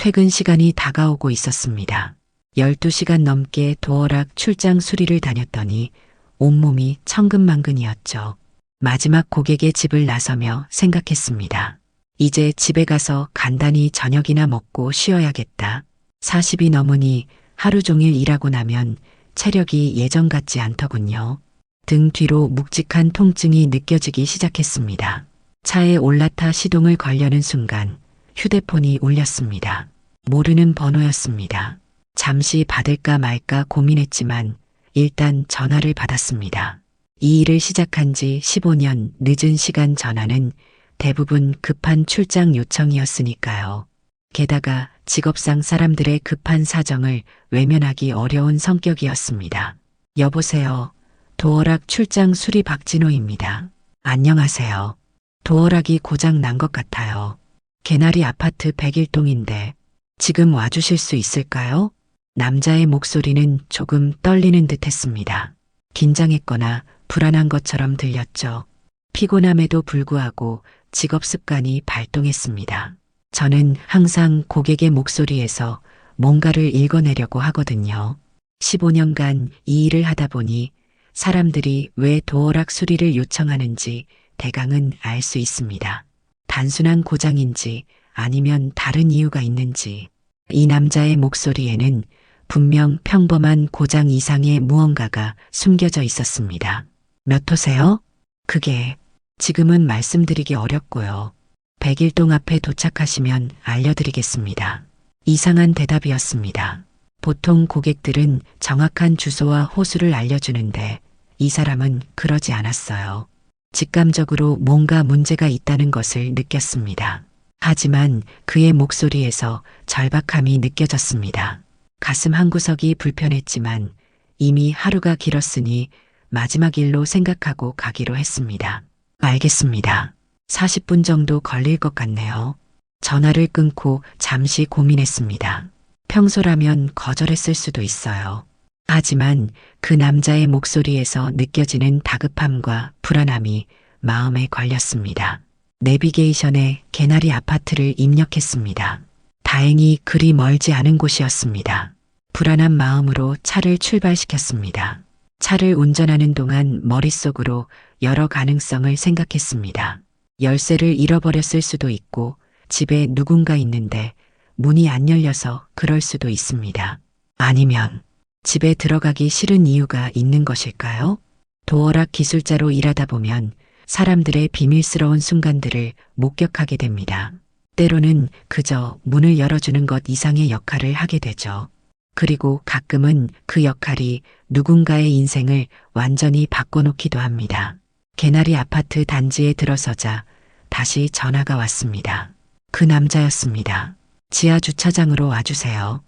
퇴근 시간이 다가오고 있었습니다. 12시간 넘게 도어락 출장 수리를 다녔더니 온몸이 천근만근이었죠. 마지막 고객의 집을 나서며 생각했습니다. 이제 집에 가서 간단히 저녁이나 먹고 쉬어야겠다. 40이 넘으니 하루 종일 일하고 나면 체력이 예전 같지 않더군요. 등 뒤로 묵직한 통증이 느껴지기 시작했습니다. 차에 올라타 시동을 걸려는 순간 휴대폰이 울렸습니다. 모르는 번호였습니다. 잠시 받을까 말까 고민했지만 일단 전화를 받았습니다. 이 일을 시작한 지 15년 늦은 시간 전화는 대부분 급한 출장 요청이었으니까요. 게다가 직업상 사람들의 급한 사정을 외면하기 어려운 성격이었습니다. 여보세요. 도어락 출장 수리 박진호입니다. 안녕하세요. 도어락이 고장 난 것 같아요. 개나리 아파트 101동인데 지금 와주실 수 있을까요? 남자의 목소리는 조금 떨리는 듯 했습니다. 긴장했거나 불안한 것처럼 들렸죠. 피곤함에도 불구하고 직업 습관이 발동했습니다. 저는 항상 고객의 목소리에서 뭔가를 읽어내려고 하거든요. 15년간 이 일을 하다 보니 사람들이 왜 도어락 수리를 요청하는지 대강은 알 수 있습니다. 단순한 고장인지 아니면 다른 이유가 있는지. 이 남자의 목소리에는 분명 평범한 고장 이상의 무언가가 숨겨져 있었습니다. 몇 호세요? 그게 지금은 말씀드리기 어렵고요. 101동 앞에 도착하시면 알려드리겠습니다. 이상한 대답이었습니다. 보통 고객들은 정확한 주소와 호수를 알려주는데 이 사람은 그러지 않았어요. 직감적으로 뭔가 문제가 있다는 것을 느꼈습니다. 하지만 그의 목소리에서 절박함이 느껴졌습니다. 가슴 한구석이 불편했지만 이미 하루가 길었으니 마지막 일로 생각하고 가기로 했습니다. 알겠습니다. 40분 정도 걸릴 것 같네요. 전화를 끊고 잠시 고민했습니다. 평소라면 거절했을 수도 있어요. 하지만 그 남자의 목소리에서 느껴지는 다급함과 불안함이 마음에 걸렸습니다. 내비게이션에 개나리 아파트를 입력했습니다. 다행히 그리 멀지 않은 곳이었습니다. 불안한 마음으로 차를 출발시켰습니다. 차를 운전하는 동안 머릿속으로 여러 가능성을 생각했습니다. 열쇠를 잃어버렸을 수도 있고 집에 누군가 있는데 문이 안 열려서 그럴 수도 있습니다. 아니면 집에 들어가기 싫은 이유가 있는 것일까요? 도어락 기술자로 일하다 보면 사람들의 비밀스러운 순간들을 목격하게 됩니다. 때로는 그저 문을 열어주는 것 이상의 역할을 하게 되죠. 그리고 가끔은 그 역할이 누군가의 인생을 완전히 바꿔놓기도 합니다. 개나리 아파트 단지에 들어서자 다시 전화가 왔습니다. 그 남자였습니다. 지하 주차장으로 와주세요.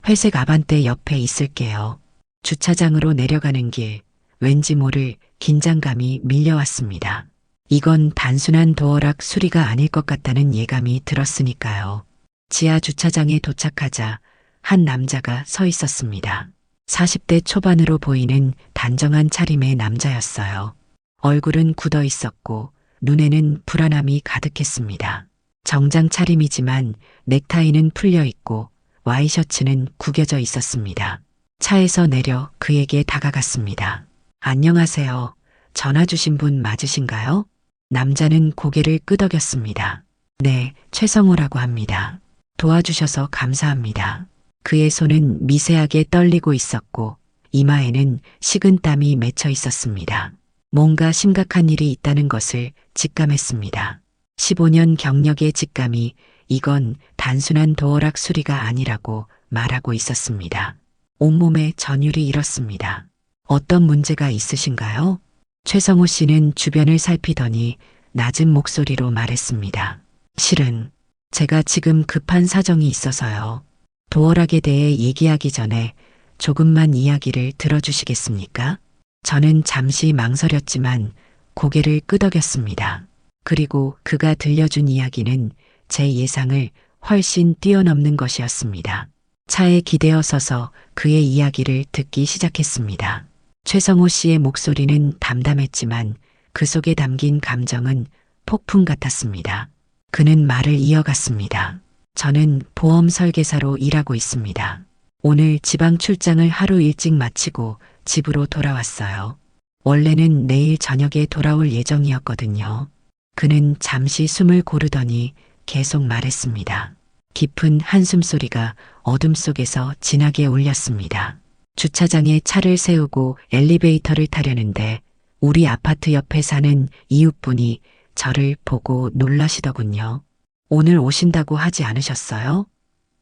회색 아반떼 옆에 있을게요. 주차장으로 내려가는 길, 왠지 모를 긴장감이 밀려왔습니다. 이건 단순한 도어락 수리가 아닐 것 같다는 예감이 들었으니까요. 지하 주차장에 도착하자 한 남자가 서 있었습니다. 40대 초반으로 보이는 단정한 차림의 남자였어요. 얼굴은 굳어 있었고 눈에는 불안함이 가득했습니다. 정장 차림이지만 넥타이는 풀려 있고 와이셔츠는 구겨져 있었습니다. 차에서 내려 그에게 다가갔습니다. 안녕하세요. 전화 주신 분 맞으신가요? 남자는 고개를 끄덕였습니다. 네, 최성호라고 합니다. 도와주셔서 감사합니다. 그의 손은 미세하게 떨리고 있었고 이마에는 식은땀이 맺혀 있었습니다. 뭔가 심각한 일이 있다는 것을 직감했습니다. 15년 경력의 직감이 이건 단순한 도어락 수리가 아니라고 말하고 있었습니다. 온몸에 전율이 일었습니다. 어떤 문제가 있으신가요? 최성호 씨는 주변을 살피더니 낮은 목소리로 말했습니다. 실은 제가 지금 급한 사정이 있어서요. 도어락에 대해 얘기하기 전에 조금만 이야기를 들어주시겠습니까? 저는 잠시 망설였지만 고개를 끄덕였습니다. 그리고 그가 들려준 이야기는 제 예상을 훨씬 뛰어넘는 것이었습니다. 차에 기대어 서서 그의 이야기를 듣기 시작했습니다. 최성호 씨의 목소리는 담담했지만 그 속에 담긴 감정은 폭풍 같았습니다. 그는 말을 이어갔습니다. 저는 보험 설계사로 일하고 있습니다. 오늘 지방 출장을 하루 일찍 마치고 집으로 돌아왔어요. 원래는 내일 저녁에 돌아올 예정이었거든요. 그는 잠시 숨을 고르더니 계속 말했습니다. 깊은 한숨 소리가 어둠 속에서 진하게 울렸습니다. 주차장에 차를 세우고 엘리베이터를 타려는데 우리 아파트 옆에 사는 이웃분이 저를 보고 놀라시더군요. 오늘 오신다고 하지 않으셨어요?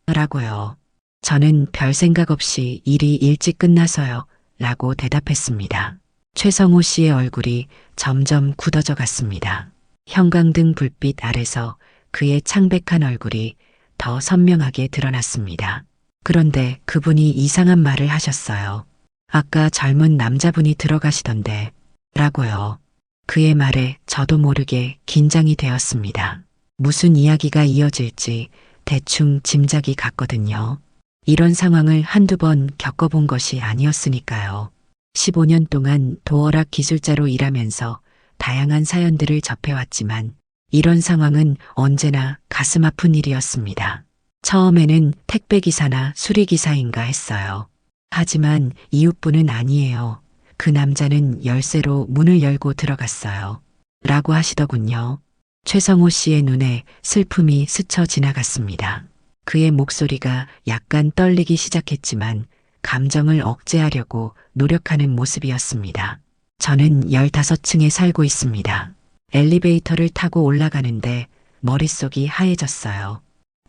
라고요. 저는 별 생각 없이 일이 일찍 끝나서요. 라고 대답했습니다. 최성호 씨의 얼굴이 점점 굳어져 갔습니다. 형광등 불빛 아래서 그의 창백한 얼굴이 더 선명하게 드러났습니다. 그런데 그분이 이상한 말을 하셨어요. 아까 젊은 남자분이 들어가시던데 라고요. 그의 말에 저도 모르게 긴장이 되었습니다. 무슨 이야기가 이어질지 대충 짐작이 갔거든요. 이런 상황을 한두 번 겪어본 것이 아니었으니까요. 15년 동안 도어락 기술자로 일하면서 다양한 사연들을 접해왔지만 이런 상황은 언제나 가슴 아픈 일이었습니다. 처음에는 택배기사나 수리기사인가 했어요. 하지만 이웃분은 아니에요. 그 남자는 열쇠로 문을 열고 들어갔어요. 라고 하시더군요. 최성호 씨의 눈에 슬픔이 스쳐 지나갔습니다. 그의 목소리가 약간 떨리기 시작했지만 감정을 억제하려고 노력하는 모습이었습니다. 저는 15층에 살고 있습니다. 엘리베이터를 타고 올라가는데 머릿속이 하얘졌어요.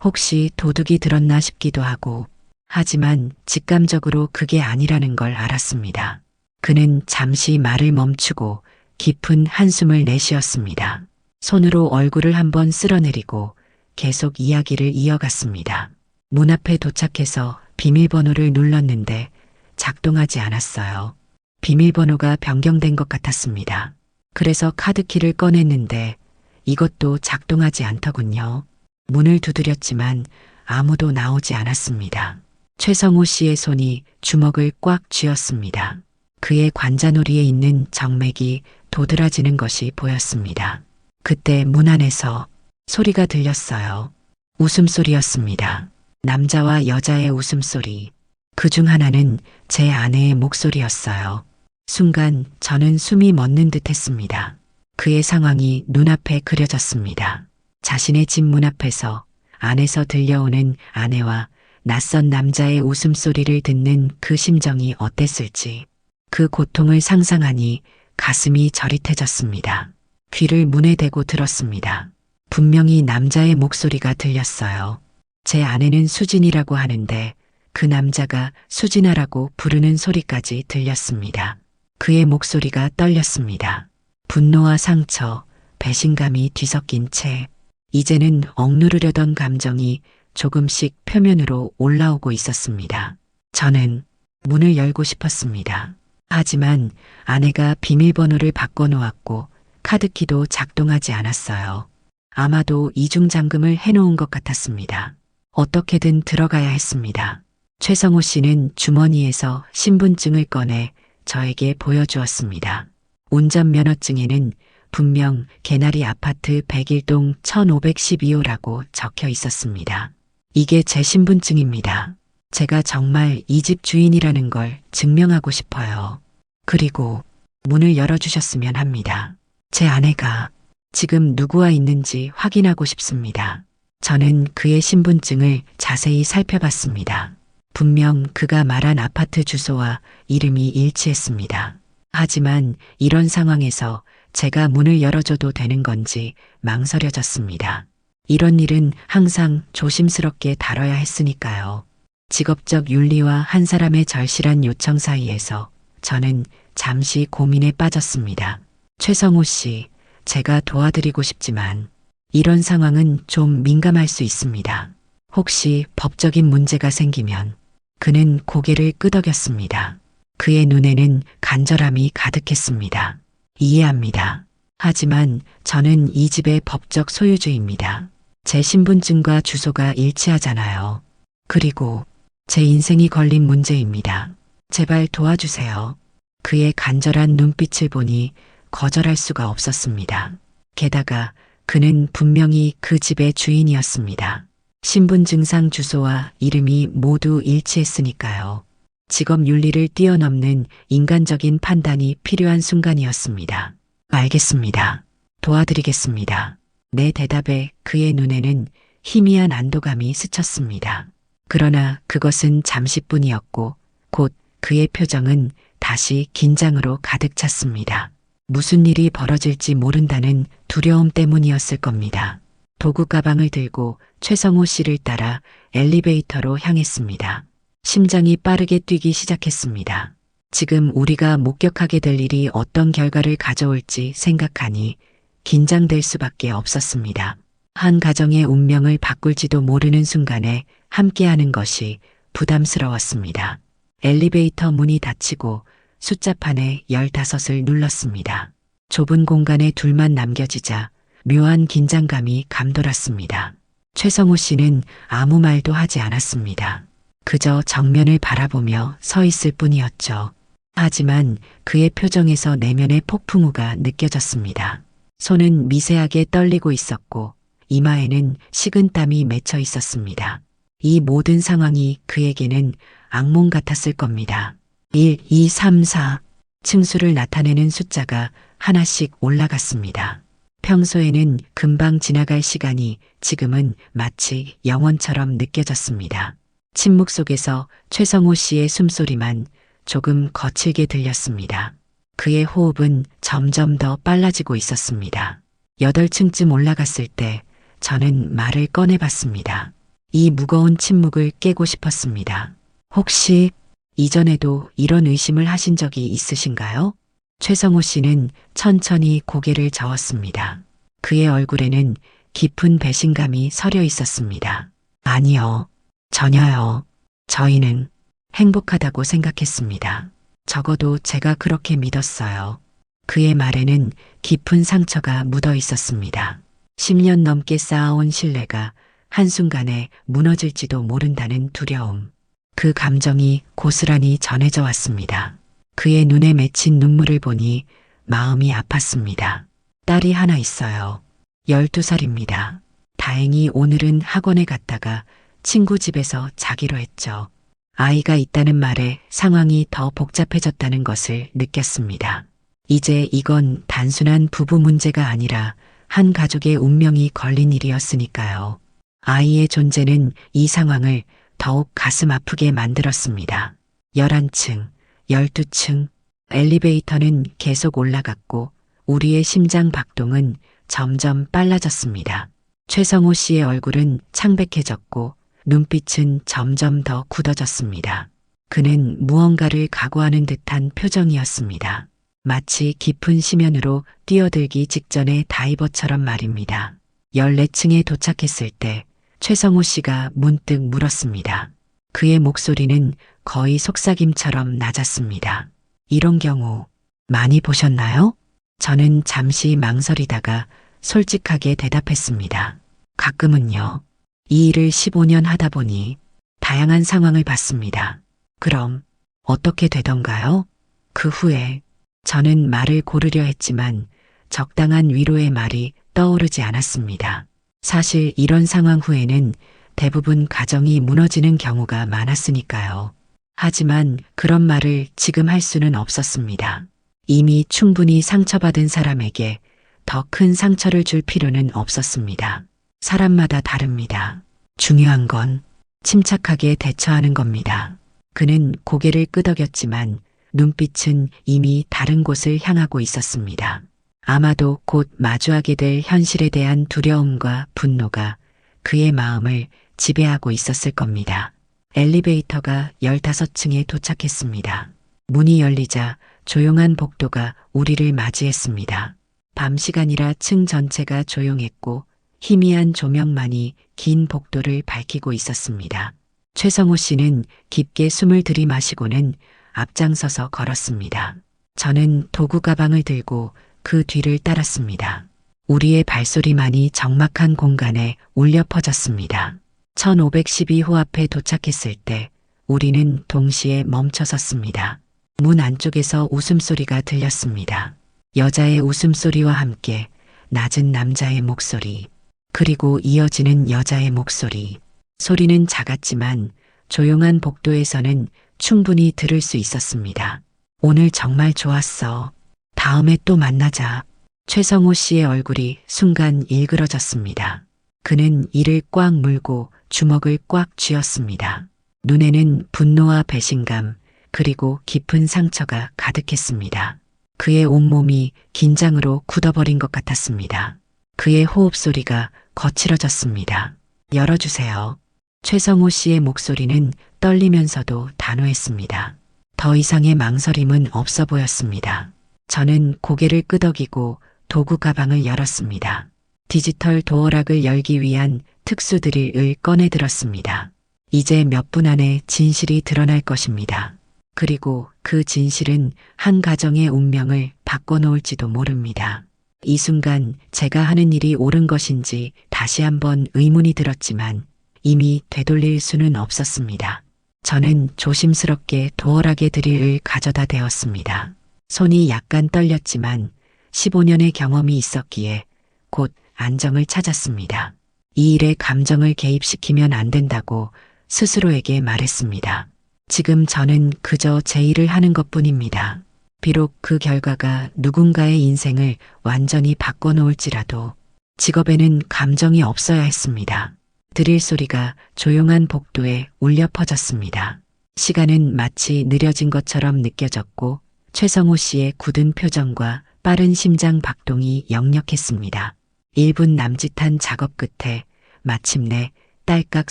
혹시 도둑이 들었나 싶기도 하고, 하지만 직감적으로 그게 아니라는 걸 알았습니다. 그는 잠시 말을 멈추고 깊은 한숨을 내쉬었습니다. 손으로 얼굴을 한번 쓸어내리고 계속 이야기를 이어갔습니다. 문 앞에 도착해서 비밀번호를 눌렀는데 작동하지 않았어요. 비밀번호가 변경된 것 같았습니다. 그래서 카드키를 꺼냈는데 이것도 작동하지 않더군요. 문을 두드렸지만 아무도 나오지 않았습니다. 최성호 씨의 손이 주먹을 꽉 쥐었습니다. 그의 관자놀이에 있는 정맥이 도드라지는 것이 보였습니다. 그때 문 안에서 소리가 들렸어요. 웃음소리였습니다. 남자와 여자의 웃음소리. 그중 하나는 제 아내의 목소리였어요. 순간 저는 숨이 멎는 듯 했습니다. 그의 상황이 눈앞에 그려졌습니다. 자신의 집 문 앞에서 안에서 들려오는 아내와 낯선 남자의 웃음소리를 듣는 그 심정이 어땠을지. 그 고통을 상상하니 가슴이 저릿해졌습니다. 귀를 문에 대고 들었습니다. 분명히 남자의 목소리가 들렸어요. 제 아내는 수진이라고 하는데 그 남자가 수진아라고 부르는 소리까지 들렸습니다. 그의 목소리가 떨렸습니다. 분노와 상처, 배신감이 뒤섞인 채 이제는 억누르려던 감정이 조금씩 표면으로 올라오고 있었습니다. 저는 문을 열고 싶었습니다. 하지만 아내가 비밀번호를 바꿔놓았고 카드키도 작동하지 않았어요. 아마도 이중잠금을 해놓은 것 같았습니다. 어떻게든 들어가야 했습니다. 최성호 씨는 주머니에서 신분증을 꺼내 저에게 보여주었습니다. 운전면허증에는 분명 개나리 아파트 101동 1512호라고 적혀 있었습니다. 이게 제 신분증입니다. 제가 정말 이 집 주인이라는 걸 증명하고 싶어요. 그리고 문을 열어주셨으면 합니다. 제 아내가 지금 누구와 있는지 확인하고 싶습니다. 저는 그의 신분증을 자세히 살펴봤습니다. 분명 그가 말한 아파트 주소와 이름이 일치했습니다. 하지만 이런 상황에서 제가 문을 열어줘도 되는 건지 망설여졌습니다. 이런 일은 항상 조심스럽게 다뤄야 했으니까요. 직업적 윤리와 한 사람의 절실한 요청 사이에서 저는 잠시 고민에 빠졌습니다. 최성호 씨, 제가 도와드리고 싶지만 이런 상황은 좀 민감할 수 있습니다. 혹시 법적인 문제가 생기면 그는 고개를 끄덕였습니다. 그의 눈에는 간절함이 가득했습니다. 이해합니다. 하지만 저는 이 집의 법적 소유주입니다. 제 신분증과 주소가 일치하잖아요. 그리고 제 인생이 걸린 문제입니다. 제발 도와주세요. 그의 간절한 눈빛을 보니 거절할 수가 없었습니다. 게다가 그는 분명히 그 집의 주인이었습니다. 신분증상 주소와 이름이 모두 일치했으니까요. 직업 윤리를 뛰어넘는 인간적인 판단이 필요한 순간이었습니다. 알겠습니다. 도와드리겠습니다. 내 대답에 그의 눈에는 희미한 안도감이 스쳤습니다. 그러나 그것은 잠시뿐이었고 곧 그의 표정은 다시 긴장으로 가득 찼습니다. 무슨 일이 벌어질지 모른다는 두려움 때문이었을 겁니다. 도구 가방을 들고 최성호 씨를 따라 엘리베이터로 향했습니다. 심장이 빠르게 뛰기 시작했습니다. 지금 우리가 목격하게 될 일이 어떤 결과를 가져올지 생각하니 긴장될 수밖에 없었습니다. 한 가정의 운명을 바꿀지도 모르는 순간에 함께하는 것이 부담스러웠습니다. 엘리베이터 문이 닫히고 숫자판에 15을 눌렀습니다. 좁은 공간에 둘만 남겨지자 묘한 긴장감이 감돌았습니다. 최성호 씨는 아무 말도 하지 않았습니다. 그저 정면을 바라보며 서 있을 뿐이었죠. 하지만 그의 표정에서 내면의 폭풍우가 느껴졌습니다. 손은 미세하게 떨리고 있었고 이마에는 식은땀이 맺혀 있었습니다. 이 모든 상황이 그에게는 악몽 같았을 겁니다. 1, 2, 3, 4 층수를 나타내는 숫자가 하나씩 올라갔습니다. 평소에는 금방 지나갈 시간이 지금은 마치 영원처럼 느껴졌습니다. 침묵 속에서 최성호 씨의 숨소리만 조금 거칠게 들렸습니다. 그의 호흡은 점점 더 빨라지고 있었습니다. 8층쯤 올라갔을 때 저는 말을 꺼내봤습니다. 이 무거운 침묵을 깨고 싶었습니다. 혹시 이전에도 이런 의심을 하신 적이 있으신가요? 최성호 씨는 천천히 고개를 저었습니다. 그의 얼굴에는 깊은 배신감이 서려 있었습니다. 아니요. 전혀요. 저희는 행복하다고 생각했습니다. 적어도 제가 그렇게 믿었어요. 그의 말에는 깊은 상처가 묻어 있었습니다. 10년 넘게 쌓아온 신뢰가 한순간에 무너질지도 모른다는 두려움. 그 감정이 고스란히 전해져 왔습니다. 그의 눈에 맺힌 눈물을 보니 마음이 아팠습니다. 딸이 하나 있어요. 12살입니다. 다행히 오늘은 학원에 갔다가 친구 집에서 자기로 했죠. 아이가 있다는 말에 상황이 더 복잡해졌다는 것을 느꼈습니다. 이제 이건 단순한 부부 문제가 아니라 한 가족의 운명이 걸린 일이었으니까요. 아이의 존재는 이 상황을 더욱 가슴 아프게 만들었습니다. 11층, 12층, 엘리베이터는 계속 올라갔고 우리의 심장 박동은 점점 빨라졌습니다. 최성호 씨의 얼굴은 창백해졌고 눈빛은 점점 더 굳어졌습니다. 그는 무언가를 각오하는 듯한 표정이었습니다. 마치 깊은 심연으로 뛰어들기 직전의 다이버처럼 말입니다. 14층에 도착했을 때 최성호 씨가 문득 물었습니다. 그의 목소리는 거의 속삭임처럼 낮았습니다. 이런 경우 많이 보셨나요? 저는 잠시 망설이다가 솔직하게 대답했습니다. 가끔은요. 이 일을 15년 하다 보니 다양한 상황을 봤습니다. 그럼 어떻게 되던가요? 그 후에 저는 말을 고르려 했지만 적당한 위로의 말이 떠오르지 않았습니다. 사실 이런 상황 후에는 대부분 가정이 무너지는 경우가 많았으니까요. 하지만 그런 말을 지금 할 수는 없었습니다. 이미 충분히 상처받은 사람에게 더 큰 상처를 줄 필요는 없었습니다. 사람마다 다릅니다. 중요한 건 침착하게 대처하는 겁니다. 그는 고개를 끄덕였지만 눈빛은 이미 다른 곳을 향하고 있었습니다. 아마도 곧 마주하게 될 현실에 대한 두려움과 분노가 그의 마음을 지배하고 있었을 겁니다. 엘리베이터가 15층에 도착했습니다. 문이 열리자 조용한 복도가 우리를 맞이했습니다. 밤 시간이라 층 전체가 조용했고 희미한 조명만이 긴 복도를 밝히고 있었습니다. 최성호 씨는 깊게 숨을 들이마시고는 앞장서서 걸었습니다. 저는 도구 가방을 들고 그 뒤를 따랐습니다. 우리의 발소리만이 적막한 공간에 울려 퍼졌습니다. 1512호 앞에 도착했을 때 우리는 동시에 멈춰섰습니다. 문 안쪽에서 웃음소리가 들렸습니다. 여자의 웃음소리와 함께 낮은 남자의 목소리, 그리고 이어지는 여자의 목소리. 소리는 작았지만 조용한 복도에서는 충분히 들을 수 있었습니다. 오늘 정말 좋았어. 다음에 또 만나자. 최성호 씨의 얼굴이 순간 일그러졌습니다. 그는 이를 꽉 물고 주먹을 꽉 쥐었습니다. 눈에는 분노와 배신감, 그리고 깊은 상처가 가득했습니다. 그의 온몸이 긴장으로 굳어버린 것 같았습니다. 그의 호흡 소리가 거칠어졌습니다. 열어주세요. 최성호 씨의 목소리는 떨리면서도 단호했습니다. 더 이상의 망설임은 없어 보였습니다. 저는 고개를 끄덕이고 도구 가방을 열었습니다. 디지털 도어락을 열기 위한 특수 드릴을 꺼내 들었습니다. 이제 몇 분 안에 진실이 드러날 것입니다. 그리고 그 진실은 한 가정의 운명을 바꿔놓을지도 모릅니다. 이 순간 제가 하는 일이 옳은 것인지 다시 한번 의문이 들었지만 이미 되돌릴 수는 없었습니다. 저는 조심스럽게 도어락의 드릴을 가져다 대었습니다. 손이 약간 떨렸지만 15년의 경험이 있었기에 곧 안정을 찾았습니다. 이 일에 감정을 개입시키면 안 된다고 스스로에게 말했습니다. 지금 저는 그저 제 일을 하는 것뿐입니다. 비록 그 결과가 누군가의 인생을 완전히 바꿔놓을지라도 직업에는 감정이 없어야 했습니다. 드릴 소리가 조용한 복도에 울려 퍼졌습니다. 시간은 마치 느려진 것처럼 느껴졌고 최성호 씨의 굳은 표정과 빠른 심장 박동이 역력했습니다. 1분 남짓한 작업 끝에 마침내 딸깍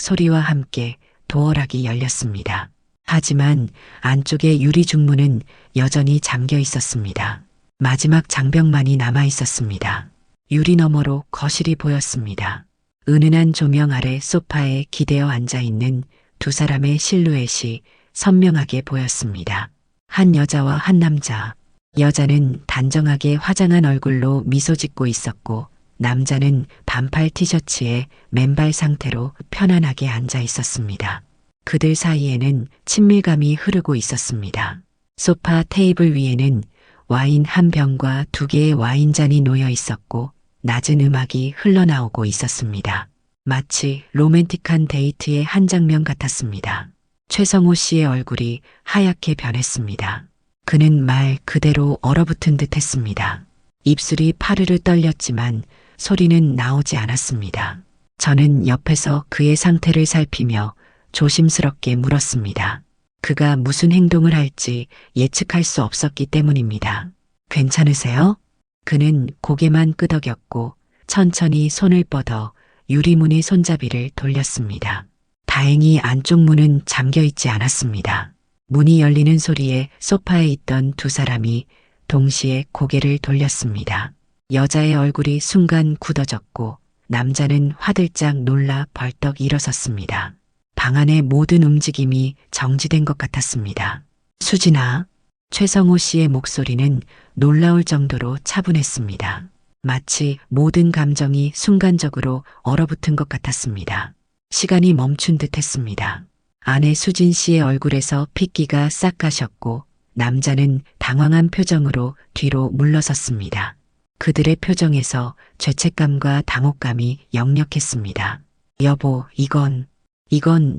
소리와 함께 도어락이 열렸습니다. 하지만 안쪽의 유리 중문은 여전히 잠겨 있었습니다. 마지막 장벽만이 남아 있었습니다. 유리 너머로 거실이 보였습니다. 은은한 조명 아래 소파에 기대어 앉아 있는 두 사람의 실루엣이 선명하게 보였습니다. 한 여자와 한 남자. 여자는 단정하게 화장한 얼굴로 미소 짓고 있었고 남자는 반팔 티셔츠에 맨발 상태로 편안하게 앉아 있었습니다. 그들 사이에는 친밀감이 흐르고 있었습니다. 소파 테이블 위에는 와인 한 병과 2개의 와인잔이 놓여 있었고 낮은 음악이 흘러나오고 있었습니다. 마치 로맨틱한 데이트의 한 장면 같았습니다. 최성호 씨의 얼굴이 하얗게 변했습니다. 그는 말 그대로 얼어붙은 듯 했습니다. 입술이 파르르 떨렸지만 소리는 나오지 않았습니다. 저는 옆에서 그의 상태를 살피며 조심스럽게 물었습니다. 그가 무슨 행동을 할지 예측할 수 없었기 때문입니다. 괜찮으세요? 그는 고개만 끄덕였고 천천히 손을 뻗어 유리문의 손잡이를 돌렸습니다. 다행히 안쪽 문은 잠겨 있지 않았습니다. 문이 열리는 소리에 소파에 있던 두 사람이 동시에 고개를 돌렸습니다. 여자의 얼굴이 순간 굳어졌고 남자는 화들짝 놀라 벌떡 일어섰습니다. 방 안의 모든 움직임이 정지된 것 같았습니다. 수진아, 최성호 씨의 목소리는 놀라울 정도로 차분했습니다. 마치 모든 감정이 순간적으로 얼어붙은 것 같았습니다. 시간이 멈춘 듯 했습니다. 아내 수진 씨의 얼굴에서 핏기가 싹 가셨고 남자는 당황한 표정으로 뒤로 물러섰습니다. 그들의 표정에서 죄책감과 당혹감이 역력했습니다. 여보, 이건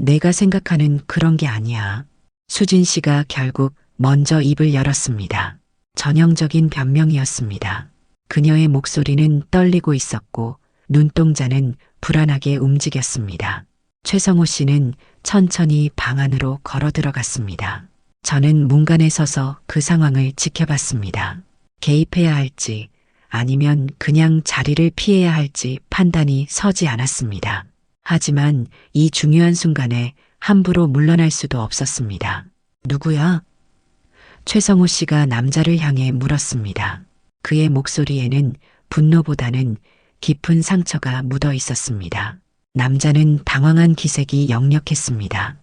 내가 생각하는 그런 게 아니야. 수진 씨가 결국 먼저 입을 열었습니다. 전형적인 변명이었습니다. 그녀의 목소리는 떨리고 있었고 눈동자는 불안하게 움직였습니다. 최성호 씨는 천천히 방 안으로 걸어 들어갔습니다. 저는 문간에 서서 그 상황을 지켜봤습니다. 개입해야 할지 아니면 그냥 자리를 피해야 할지 판단이 서지 않았습니다. 하지만 이 중요한 순간에 함부로 물러날 수도 없었습니다. 누구야? 최성호 씨가 남자를 향해 물었습니다. 그의 목소리에는 분노보다는 깊은 상처가 묻어 있었습니다. 남자는 당황한 기색이 역력했습니다.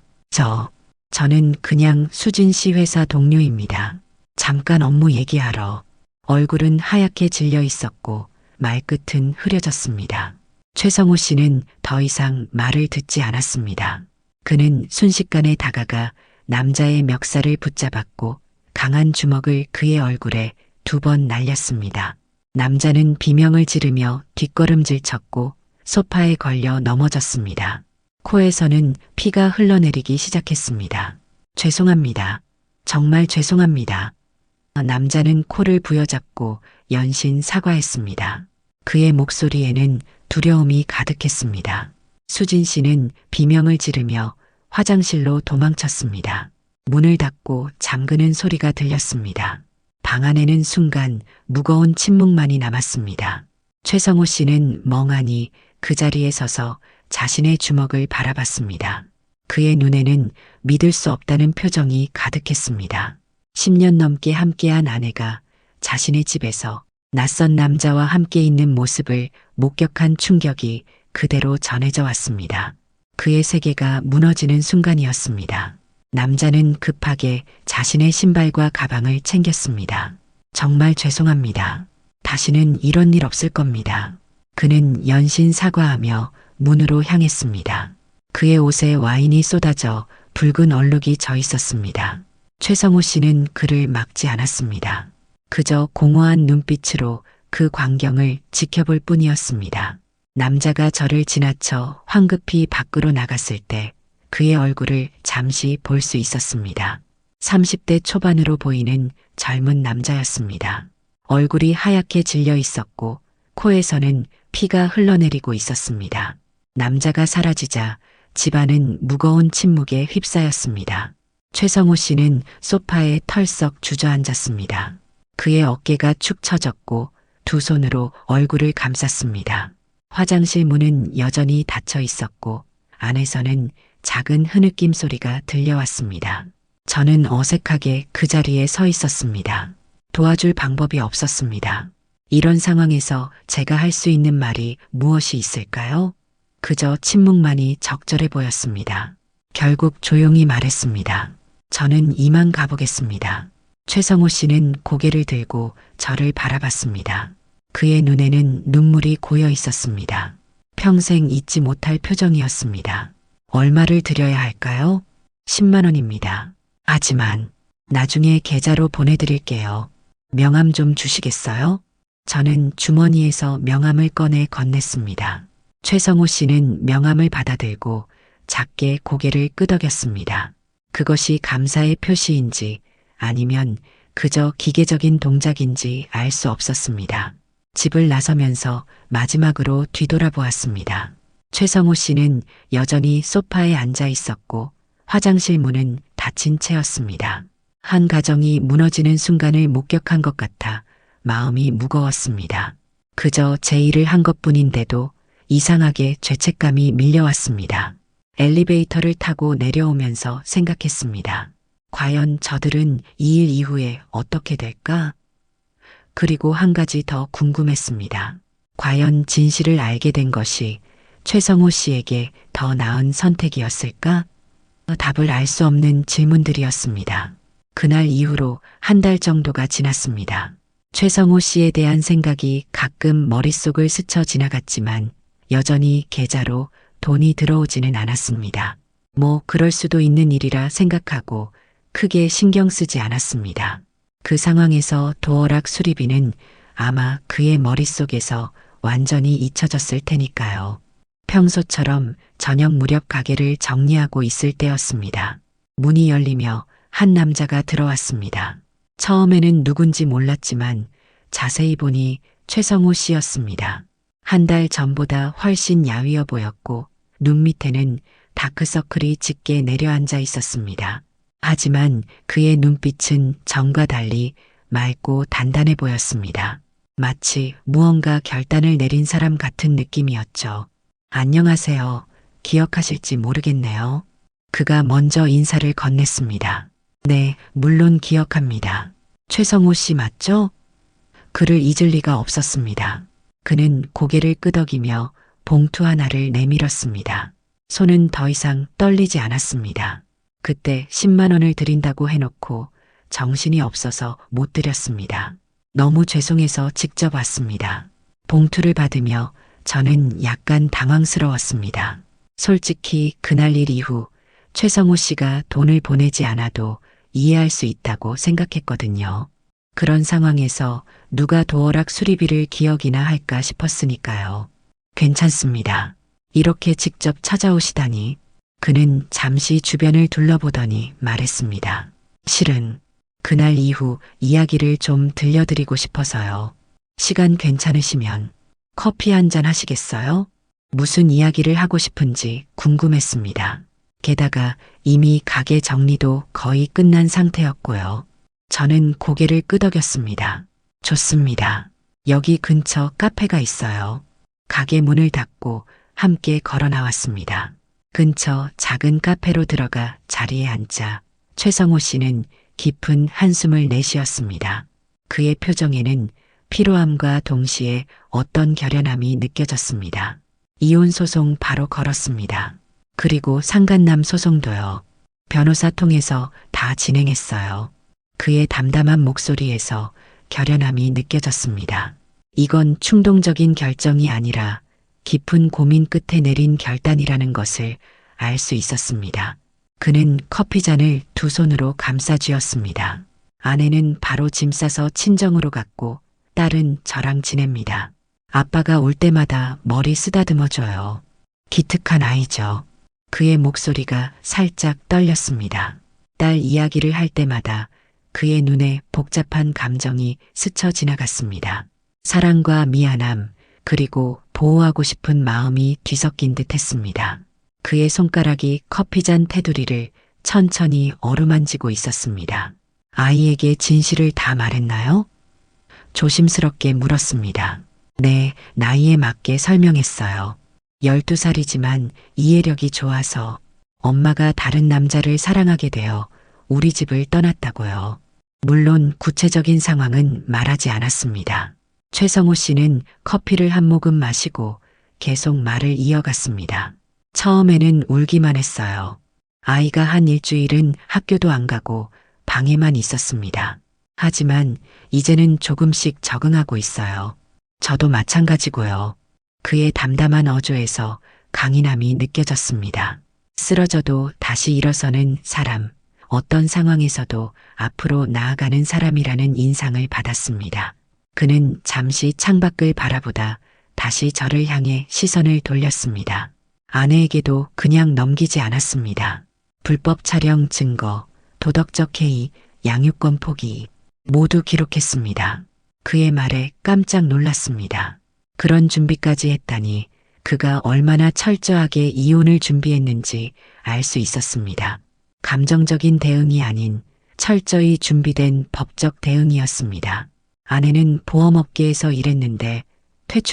저는 그냥 수진 씨 회사 동료입니다. 잠깐 업무 얘기하러. 얼굴은 하얗게 질려 있었고 말끝은 흐려졌습니다. 최성호 씨는 더 이상 말을 듣지 않았습니다. 그는 순식간에 다가가 남자의 멱살을 붙잡았고 강한 주먹을 그의 얼굴에 2번 날렸습니다. 남자는 비명을 지르며 뒷걸음질 쳤고 소파에 걸려 넘어졌습니다. 코에서는 피가 흘러내리기 시작했습니다. 죄송합니다. 정말 죄송합니다. 남자는 코를 부여잡고 연신 사과했습니다. 그의 목소리에는 두려움이 가득했습니다. 수진 씨는 비명을 지르며 화장실로 도망쳤습니다. 문을 닫고 잠그는 소리가 들렸습니다. 방 안에는 순간 무거운 침묵만이 남았습니다. 최성호 씨는 멍하니 그 자리에 서서 자신의 주먹을 바라봤습니다. 그의 눈에는 믿을 수 없다는 표정이 가득했습니다. 10년 넘게 함께한 아내가 자신의 집에서 낯선 남자와 함께 있는 모습을 목격한 충격이 그대로 전해져 왔습니다. 그의 세계가 무너지는 순간이었습니다. 남자는 급하게 자신의 신발과 가방을 챙겼습니다. 정말 죄송합니다. 다시는 이런 일 없을 겁니다. 그는 연신 사과하며 문으로 향했습니다. 그의 옷에 와인이 쏟아져 붉은 얼룩이 져 있었습니다. 최성호 씨는 그를 막지 않았습니다. 그저 공허한 눈빛으로 그 광경을 지켜볼 뿐이었습니다. 남자가 저를 지나쳐 황급히 밖으로 나갔을 때 그의 얼굴을 잠시 볼 수 있었습니다. 30대 초반으로 보이는 젊은 남자였습니다. 얼굴이 하얗게 질려 있었고 코에서는 피가 흘러내리고 있었습니다. 남자가 사라지자 집안은 무거운 침묵에 휩싸였습니다. 최성호 씨는 소파에 털썩 주저앉았습니다. 그의 어깨가 축 처졌고 두 손으로 얼굴을 감쌌습니다. 화장실 문은 여전히 닫혀 있었고 안에서는 작은 흐느낌 소리가 들려왔습니다. 저는 어색하게 그 자리에 서 있었습니다. 도와줄 방법이 없었습니다. 이런 상황에서 제가 할 수 있는 말이 무엇이 있을까요? 그저 침묵만이 적절해 보였습니다. 결국 조용히 말했습니다. 저는 이만 가보겠습니다. 최성호 씨는 고개를 들고 저를 바라봤습니다. 그의 눈에는 눈물이 고여 있었습니다. 평생 잊지 못할 표정이었습니다. 얼마를 드려야 할까요? 10만 원입니다. 하지만 나중에 계좌로 보내드릴게요. 명함 좀 주시겠어요? 저는 주머니에서 명함을 꺼내 건넸습니다. 최성호 씨는 명함을 받아들고 작게 고개를 끄덕였습니다. 그것이 감사의 표시인지 아니면 그저 기계적인 동작인지 알 수 없었습니다. 집을 나서면서 마지막으로 뒤돌아보았습니다. 최성호 씨는 여전히 소파에 앉아 있었고 화장실 문은 닫힌 채였습니다. 한 가정이 무너지는 순간을 목격한 것 같아 마음이 무거웠습니다. 그저 제 일을 한 것뿐인데도 이상하게 죄책감이 밀려왔습니다. 엘리베이터를 타고 내려오면서 생각했습니다. 과연 저들은 이 일 이후에 어떻게 될까? 그리고 한 가지 더 궁금했습니다. 과연 진실을 알게 된 것이 최성호 씨에게 더 나은 선택이었을까? 답을 알 수 없는 질문들이었습니다. 그날 이후로 한 달 정도가 지났습니다. 최성호 씨에 대한 생각이 가끔 머릿속을 스쳐 지나갔지만 여전히 계좌로 돈이 들어오지는 않았습니다. 뭐 그럴 수도 있는 일이라 생각하고 크게 신경 쓰지 않았습니다. 그 상황에서 도어락 수리비는 아마 그의 머릿속에서 완전히 잊혀졌을 테니까요. 평소처럼 저녁 무렵 가게를 정리하고 있을 때였습니다. 문이 열리며 한 남자가 들어왔습니다. 처음에는 누군지 몰랐지만 자세히 보니 최성호 씨였습니다. 한 달 전보다 훨씬 야위어 보였고 눈 밑에는 다크서클이 짙게 내려앉아 있었습니다. 하지만 그의 눈빛은 전과 달리 맑고 단단해 보였습니다. 마치 무언가 결단을 내린 사람 같은 느낌이었죠. 안녕하세요. 기억하실지 모르겠네요. 그가 먼저 인사를 건넸습니다. 네, 물론 기억합니다. 최성호 씨 맞죠? 그를 잊을 리가 없었습니다. 그는 고개를 끄덕이며 봉투 하나를 내밀었습니다. 손은 더 이상 떨리지 않았습니다. 그때 10만 원을 드린다고 해놓고 정신이 없어서 못 드렸습니다. 너무 죄송해서 직접 왔습니다. 봉투를 받으며 저는 약간 당황스러웠습니다. 솔직히 그날 일 이후 최성호 씨가 돈을 보내지 않아도 이해할 수 있다고 생각했거든요. 그런 상황에서 누가 도어락 수리비를 기억이나 할까 싶었으니까요. 괜찮습니다. 이렇게 직접 찾아오시다니. 그는 잠시 주변을 둘러보더니 말했습니다. 실은 그날 이후 이야기를 좀 들려드리고 싶어서요. 시간 괜찮으시면 커피 한 잔 하시겠어요? 무슨 이야기를 하고 싶은지 궁금했습니다. 게다가 이미 가게 정리도 거의 끝난 상태였고요. 저는 고개를 끄덕였습니다. 좋습니다. 여기 근처 카페가 있어요. 가게 문을 닫고 함께 걸어 나왔습니다. 근처 작은 카페로 들어가 자리에 앉자 최성호 씨는 깊은 한숨을 내쉬었습니다. 그의 표정에는 피로함과 동시에 어떤 결연함이 느껴졌습니다. 이혼 소송 바로 걸었습니다. 그리고 상간남 소송도요. 변호사 통해서 다 진행했어요. 그의 담담한 목소리에서 결연함이 느껴졌습니다. 이건 충동적인 결정이 아니라 깊은 고민 끝에 내린 결단이라는 것을 알 수 있었습니다. 그는 커피잔을 두 손으로 감싸 쥐었습니다. 아내는 바로 짐 싸서 친정으로 갔고 딸은 저랑 지냅니다. 아빠가 올 때마다 머리 쓰다듬어줘요. 기특한 아이죠. 그의 목소리가 살짝 떨렸습니다. 딸 이야기를 할 때마다 그의 눈에 복잡한 감정이 스쳐 지나갔습니다. 사랑과 미안함, 그리고 보호하고 싶은 마음이 뒤섞인 듯 했습니다. 그의 손가락이 커피잔 테두리를 천천히 어루만지고 있었습니다. 아이에게 진실을 다 말했나요? 조심스럽게 물었습니다. 네, 나이에 맞게 설명했어요. 12살이지만 이해력이 좋아서 엄마가 다른 남자를 사랑하게 되어 우리 집을 떠났다고요. 물론 구체적인 상황은 말하지 않았습니다. 최성호 씨는 커피를 한 모금 마시고 계속 말을 이어갔습니다. 처음에는 울기만 했어요. 아이가 한 일주일은 학교도 안 가고 방에만 있었습니다. 하지만 이제는 조금씩 적응하고 있어요. 저도 마찬가지고요. 그의 담담한 어조에서 강인함이 느껴졌습니다. 쓰러져도 다시 일어서는 사람, 어떤 상황에서도 앞으로 나아가는 사람이라는 인상을 받았습니다. 그는 잠시 창밖을 바라보다 다시 저를 향해 시선을 돌렸습니다. 아내에게도 그냥 넘기지 않았습니다. 불법 촬영 증거, 도덕적 해이, 양육권 포기 모두 기록했습니다. 그의 말에 깜짝 놀랐습니다. 그런 준비까지 했다니 그가 얼마나 철저하게 이혼을 준비했는지 알 수 있었습니다. 감정적인 대응이 아닌 철저히 준비된 법적 대응이었습니다. 아내는 보험업계에서 일했는데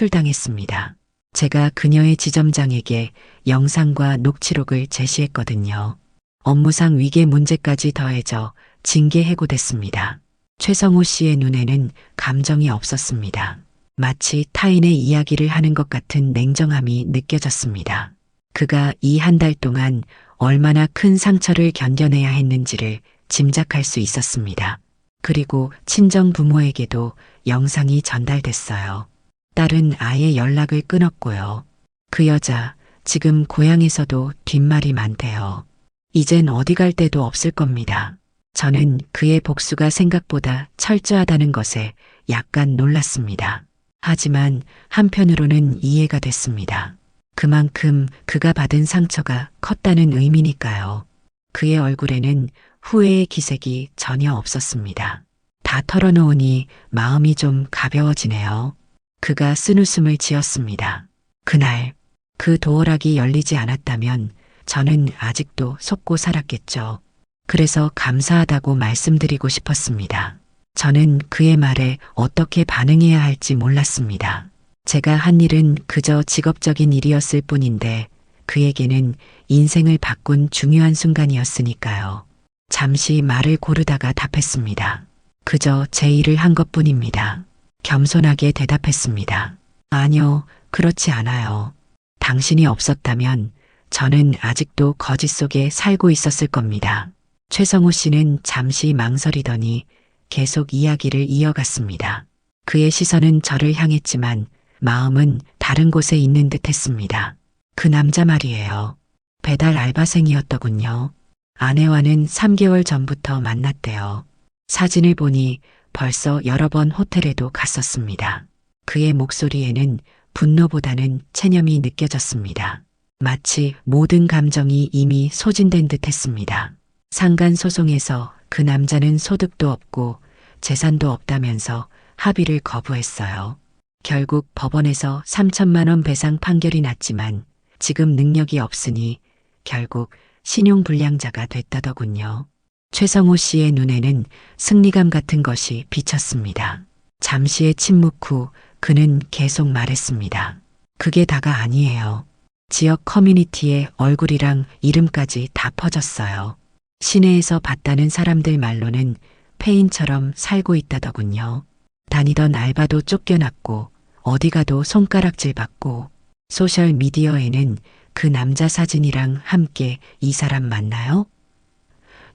퇴출당했습니다. 제가 그녀의 지점장에게 영상과 녹취록을 제시했거든요. 업무상 위계 문제까지 더해져 징계 해고됐습니다. 최성호 씨의 눈에는 감정이 없었습니다. 마치 타인의 이야기를 하는 것 같은 냉정함이 느껴졌습니다. 그가 이 한 달 동안 얼마나 큰 상처를 견뎌내야 했는지를 짐작할 수 있었습니다. 그리고 친정 부모에게도 영상이 전달됐어요. 딸은 아예 연락을 끊었고요. 그 여자 지금 고향에서도 뒷말이 많대요. 이젠 어디 갈 데도 없을 겁니다. 저는 그의 복수가 생각보다 철저하다는 것에 약간 놀랐습니다. 하지만 한편으로는 이해가 됐습니다. 그만큼 그가 받은 상처가 컸다는 의미니까요. 그의 얼굴에는 후회의 기색이 전혀 없었습니다. 다 털어놓으니 마음이 좀 가벼워지네요. 그가 쓴웃음을 지었습니다. 그날 그 도어락이 열리지 않았다면 저는 아직도 속고 살았겠죠. 그래서 감사하다고 말씀드리고 싶었습니다. 저는 그의 말에 어떻게 반응해야 할지 몰랐습니다. 제가 한 일은 그저 직업적인 일이었을 뿐인데 그에게는 인생을 바꾼 중요한 순간이었으니까요. 잠시 말을 고르다가 답했습니다. 그저 제 일을 한 것뿐입니다. 겸손하게 대답했습니다. 아니요, 그렇지 않아요. 당신이 없었다면 저는 아직도 거짓 속에 살고 있었을 겁니다. 최성호 씨는 잠시 망설이더니 계속 이야기를 이어갔습니다. 그의 시선은 저를 향했지만 마음은 다른 곳에 있는 듯 했습니다. 그 남자 말이에요. 배달 알바생이었더군요. 아내와는 3개월 전부터 만났대요. 사진을 보니 벌써 여러 번 호텔에도 갔었습니다. 그의 목소리에는 분노보다는 체념이 느껴졌습니다. 마치 모든 감정이 이미 소진된 듯 했습니다. 상간 소송에서 그 남자는 소득도 없고 재산도 없다면서 합의를 거부했어요. 결국 법원에서 3천만 원 배상 판결이 났지만 지금 능력이 없으니 결국 신용불량자가 됐다더군요. 최성호 씨의 눈에는 승리감 같은 것이 비쳤습니다. 잠시의 침묵 후 그는 계속 말했습니다. 그게 다가 아니에요. 지역 커뮤니티에 얼굴이랑 이름까지 다 퍼졌어요. 시내에서 봤다는 사람들 말로는 폐인처럼 살고 있다더군요. 다니던 알바도 쫓겨났고 어디 가도 손가락질 받고 소셜 미디어에는 그 남자 사진이랑 함께 이 사람 맞나요?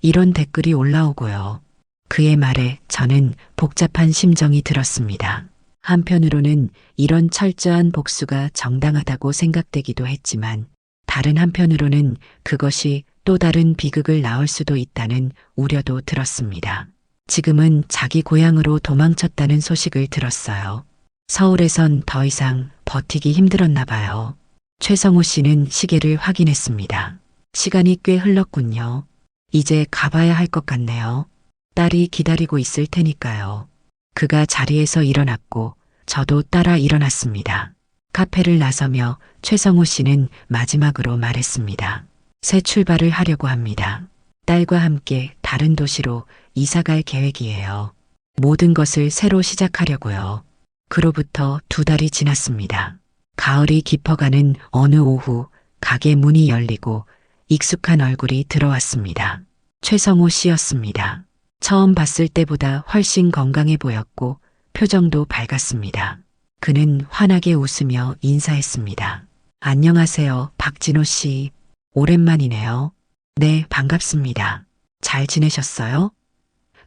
이런 댓글이 올라오고요. 그의 말에 저는 복잡한 심정이 들었습니다. 한편으로는 이런 철저한 복수가 정당하다고 생각되기도 했지만 다른 한편으로는 그것이 또 다른 비극을 낳을 수도 있다는 우려도 들었습니다. 지금은 자기 고향으로 도망쳤다는 소식을 들었어요. 서울에선 더 이상 버티기 힘들었나 봐요. 최성호 씨는 시계를 확인했습니다. 시간이 꽤 흘렀군요. 이제 가봐야 할 것 같네요. 딸이 기다리고 있을 테니까요. 그가 자리에서 일어났고 저도 따라 일어났습니다. 카페를 나서며 최성호 씨는 마지막으로 말했습니다. 새 출발을 하려고 합니다. 딸과 함께 다른 도시로 이사갈 계획이에요. 모든 것을 새로 시작하려고요. 그로부터 2달이 지났습니다. 가을이 깊어가는 어느 오후 가게 문이 열리고 익숙한 얼굴이 들어왔습니다. 최성호 씨였습니다. 처음 봤을 때보다 훨씬 건강해 보였고 표정도 밝았습니다. 그는 환하게 웃으며 인사했습니다. 안녕하세요, 박진호 씨. 오랜만이네요. 네, 반갑습니다. 잘 지내셨어요?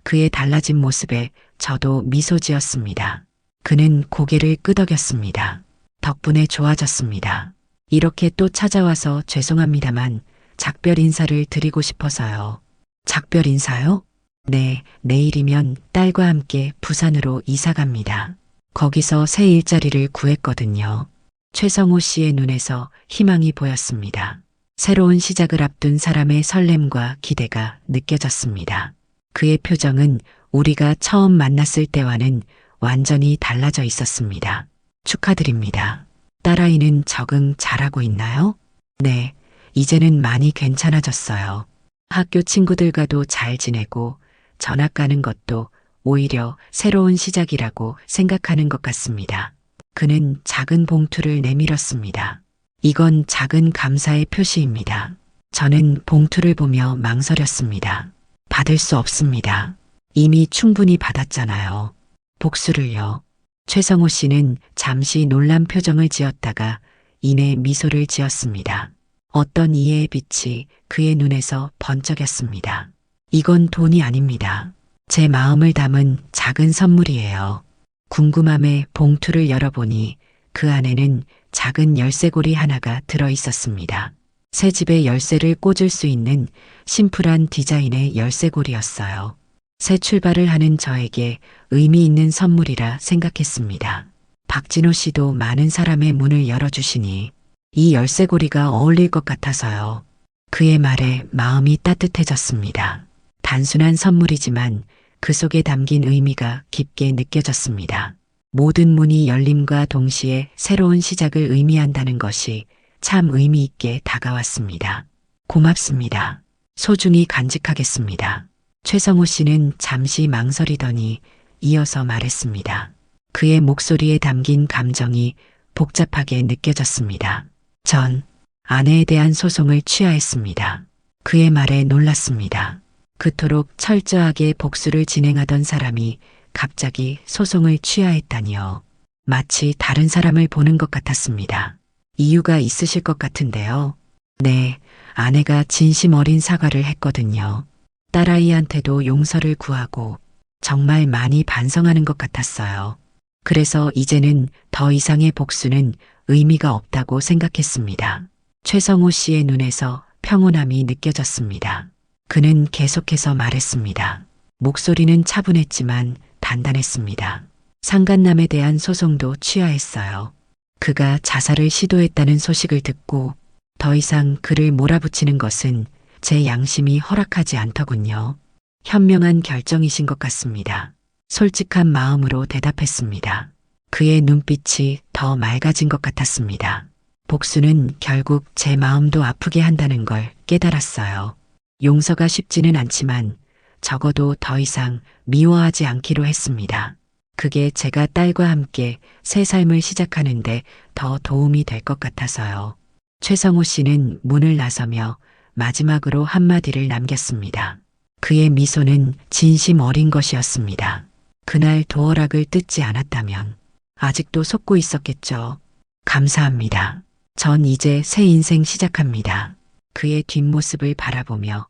그의 달라진 모습에 저도 미소 지었습니다. 그는 고개를 끄덕였습니다. 덕분에 좋아졌습니다. 이렇게 또 찾아와서 죄송합니다만 작별 인사를 드리고 싶어서요. 작별 인사요? 네, 내일이면 딸과 함께 부산으로 이사 갑니다. 거기서 새 일자리를 구했거든요. 최성호 씨의 눈에서 희망이 보였습니다. 새로운 시작을 앞둔 사람의 설렘과 기대가 느껴졌습니다. 그의 표정은 우리가 처음 만났을 때와는 완전히 달라져 있었습니다. 축하드립니다. 딸아이는 적응 잘하고 있나요? 네, 이제는 많이 괜찮아졌어요. 학교 친구들과도 잘 지내고 전학 가는 것도 오히려 새로운 시작이라고 생각하는 것 같습니다. 그는 작은 봉투를 내밀었습니다. 이건 작은 감사의 표시입니다. 저는 봉투를 보며 망설였습니다. 받을 수 없습니다. 이미 충분히 받았잖아요. 복수를요. 최성호 씨는 잠시 놀란 표정을 지었다가 이내 미소를 지었습니다. 어떤 이해의 빛이 그의 눈에서 번쩍였습니다. 이건 돈이 아닙니다. 제 마음을 담은 작은 선물이에요. 궁금함에 봉투를 열어보니 그 안에는 작은 열쇠고리 하나가 들어 있었습니다. 새 집에 열쇠를 꽂을 수 있는 심플한 디자인의 열쇠고리였어요. 새 출발을 하는 저에게 의미 있는 선물이라 생각했습니다. 박진호 씨도 많은 사람의 문을 열어주시니 이 열쇠고리가 어울릴 것 같아서요. 그의 말에 마음이 따뜻해졌습니다. 단순한 선물이지만 그 속에 담긴 의미가 깊게 느껴졌습니다. 모든 문이 열림과 동시에 새로운 시작을 의미한다는 것이 참 의미 있게 다가왔습니다. 고맙습니다. 소중히 간직하겠습니다. 최성호 씨는 잠시 망설이더니 이어서 말했습니다. 그의 목소리에 담긴 감정이 복잡하게 느껴졌습니다. 전 아내에 대한 소송을 취하했습니다. 그의 말에 놀랐습니다. 그토록 철저하게 복수를 진행하던 사람이 갑자기 소송을 취하했다니요. 마치 다른 사람을 보는 것 같았습니다. 이유가 있으실 것 같은데요. 네, 아내가 진심 어린 사과를 했거든요. 딸아이한테도 용서를 구하고 정말 많이 반성하는 것 같았어요. 그래서 이제는 더 이상의 복수는 의미가 없다고 생각했습니다. 최성호 씨의 눈에서 평온함이 느껴졌습니다. 그는 계속해서 말했습니다. 목소리는 차분했지만 단단했습니다. 상간남에 대한 소송도 취하했어요. 그가 자살을 시도했다는 소식을 듣고 더 이상 그를 몰아붙이는 것은 제 양심이 허락하지 않더군요. 현명한 결정이신 것 같습니다. 솔직한 마음으로 대답했습니다. 그의 눈빛이 더 맑아진 것 같았습니다. 복수는 결국 제 마음도 아프게 한다는 걸 깨달았어요. 용서가 쉽지는 않지만 적어도 더 이상 미워하지 않기로 했습니다. 그게 제가 딸과 함께 새 삶을 시작하는데 더 도움이 될 것 같아서요. 최성호 씨는 문을 나서며 마지막으로 한마디를 남겼습니다. 그의 미소는 진심 어린 것이었습니다. 그날 도어락을 뜯지 않았다면 아직도 속고 있었겠죠. 감사합니다. 전 이제 새 인생 시작합니다. 그의 뒷모습을 바라보며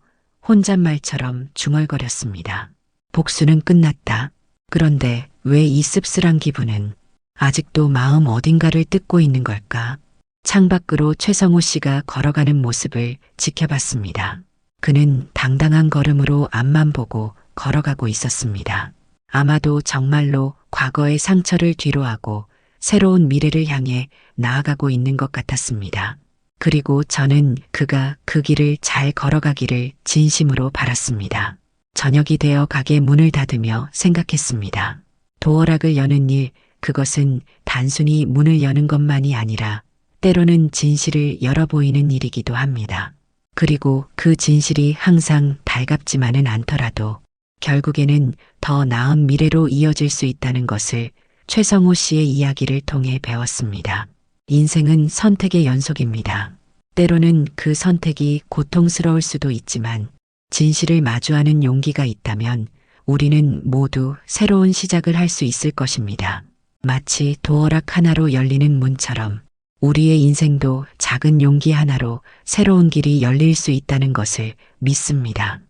혼잣말처럼 중얼거렸습니다. 복수는 끝났다. 그런데 왜 이 씁쓸한 기분은 아직도 마음 어딘가를 뜯고 있는 걸까? 창밖으로 최성호 씨가 걸어가는 모습을 지켜봤습니다. 그는 당당한 걸음으로 앞만 보고 걸어가고 있었습니다. 아마도 정말로 과거의 상처를 뒤로하고 새로운 미래를 향해 나아가고 있는 것 같았습니다. 그리고 저는 그가 그 길을 잘 걸어가기를 진심으로 바랐습니다. 저녁이 되어 가게 문을 닫으며 생각했습니다. 도어락을 여는 일, 그것은 단순히 문을 여는 것만이 아니라 때로는 진실을 열어 보이는 일이기도 합니다. 그리고 그 진실이 항상 달갑지만은 않더라도 결국에는 더 나은 미래로 이어질 수 있다는 것을 최성호 씨의 이야기를 통해 배웠습니다. 인생은 선택의 연속입니다. 때로는 그 선택이 고통스러울 수도 있지만 진실을 마주하는 용기가 있다면 우리는 모두 새로운 시작을 할 수 있을 것입니다. 마치 도어락 하나로 열리는 문처럼 우리의 인생도 작은 용기 하나로 새로운 길이 열릴 수 있다는 것을 믿습니다.